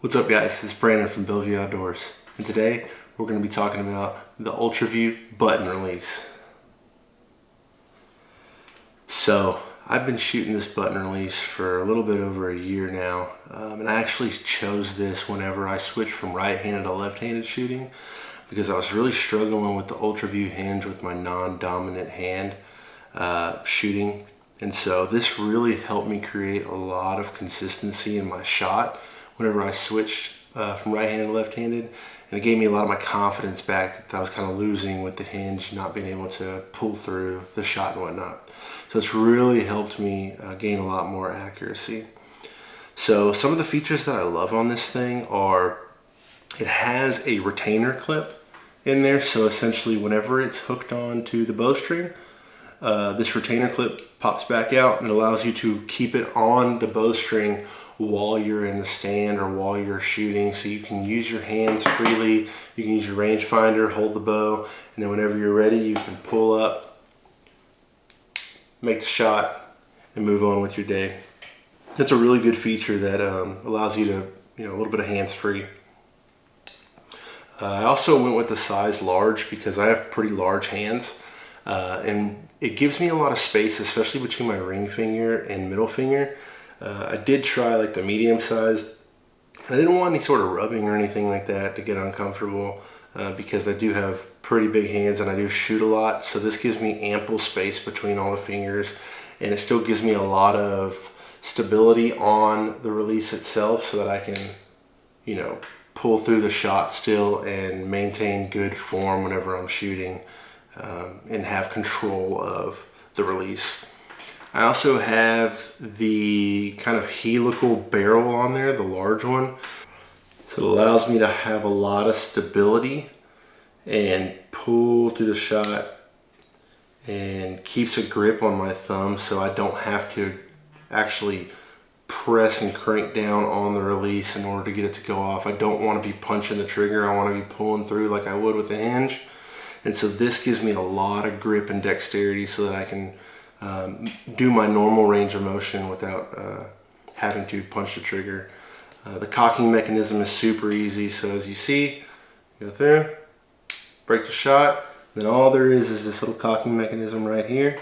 What's up guys, it's Brandon from Bellevue Outdoors, and today we're going to be talking about the Ultraview Button Release. So I've been shooting this button release for a little bit over a year now, and I actually chose this whenever I switched from right-handed to left-handed shooting because I was really struggling with the Ultraview hinge with my non-dominant hand shooting, and so this really helped me create a lot of consistency in my shot whenever I switched from right-handed to left-handed, and it gave me a lot of my confidence back that I was kind of losing with the hinge, not being able to pull through the shot and whatnot. So it's really helped me gain a lot more accuracy. So some of the features that I love on this thing are it has a retainer clip in there, so essentially whenever it's hooked on to the bowstring, this retainer clip pops back out and allows you to keep it on the bowstring while you're in the stand or while you're shooting, so you can use your hands freely, you can use your rangefinder, hold the bow, and then whenever you're ready you can pull up, make the shot, and move on with your day. That's a really good feature that allows you to, a little bit of hands-free. I also went with the size large because I have pretty large hands, and it gives me a lot of space, especially between my ring finger and middle finger. I did try like the medium size. I didn't want any sort of rubbing or anything like that to get uncomfortable because I do have pretty big hands and I do shoot a lot. So this gives me ample space between all the fingers, and it still gives me a lot of stability on the release itself so that I can, pull through the shot still and maintain good form whenever I'm shooting and have control of the release. I also have the kind of helical barrel on there, the large one. So it allows me to have a lot of stability and pull through the shot and keeps a grip on my thumb so I don't have to actually press and crank down on the release in order to get it to go off. I don't want to be punching the trigger, I want to be pulling through like I would with the hinge. And so this gives me a lot of grip and dexterity so that I can do my normal range of motion without having to punch the trigger. The cocking mechanism is super easy, so as you see, go through, break the shot, then all there is this little cocking mechanism right here.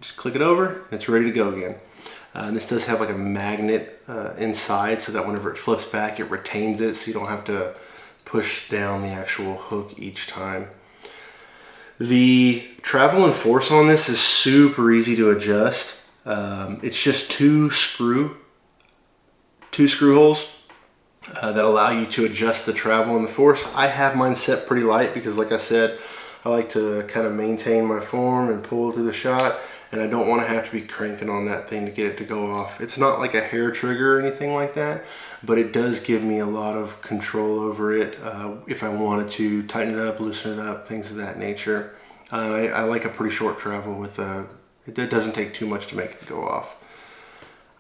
Just click it over, and it's ready to go again. And this does have like a magnet inside so that whenever it flips back, it retains it so you don't have to push down the actual hook each time. The travel and force on this is super easy to adjust. It's just two screw holes that allow you to adjust the travel and the force. I have mine set pretty light because, like I said, I like to kind of maintain my form and pull through the shot, and I don't want to have to be cranking on that thing to get it to go off. It's not like a hair trigger or anything like that, but it does give me a lot of control over it if I wanted to tighten it up, loosen it up, things of that nature. I like a pretty short travel with it doesn't take too much to make it go off.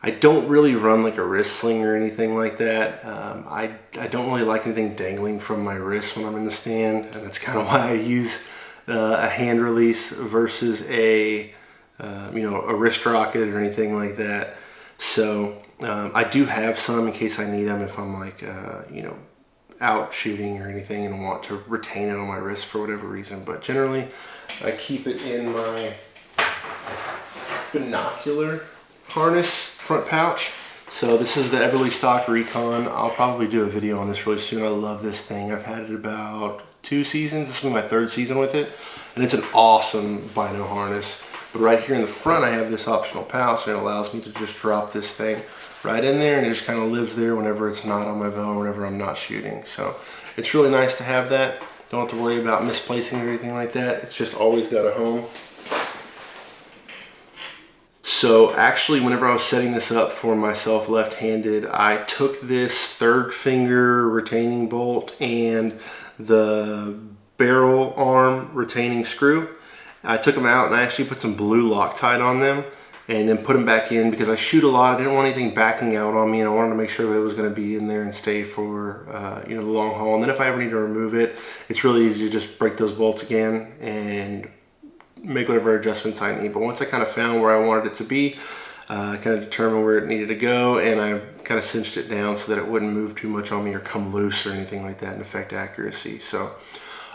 I don't really run like a wrist sling or anything like that. I don't really like anything dangling from my wrist when I'm in the stand, and that's kind of why I use a hand release versus a wrist rocket or anything like that. So I do have some in case I need them if I'm like out shooting or anything and want to retain it on my wrist for whatever reason, but generally I keep it in my binocular harness front pouch. So this is the Everly Stock Recon. I'll probably do a video on this really soon. I love this thing. I've had it about 2 seasons. This will be my 3rd season with it, and it's an awesome bino harness. But right here in the front I have this optional pouch, and it allows me to just drop this thing right in there, and it just kind of lives there whenever it's not on my bow or whenever I'm not shooting. So it's really nice to have that. Don't have to worry about misplacing or anything like that. It's just always got a home. So actually, whenever I was setting this up for myself left-handed, I took this 3rd finger retaining bolt and the barrel arm retaining screw. I took them out and I actually put some blue Loctite on them and then put them back in because I shoot a lot. I didn't want anything backing out on me, and I wanted to make sure that it was going to be in there and stay for the long haul. And then if I ever need to remove it, it's really easy to just break those bolts again and make whatever adjustments I need. But once I kind of found where I wanted it to be, kind of determined where it needed to go, and I kind of cinched it down so that it wouldn't move too much on me or come loose or anything like that and affect accuracy. So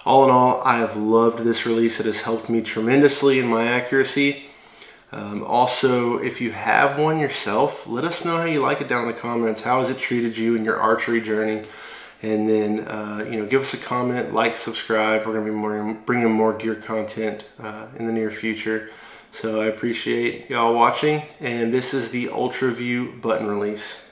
all in all, I have loved this release. It has helped me tremendously in my accuracy. Also, if you have one yourself, let us know how you like it down in the comments. How has it treated you in your archery journey? And then, give us a comment, like, subscribe. We're going to be bringing more gear content in the near future. So I appreciate y'all watching. And this is the Ultraview Button Release.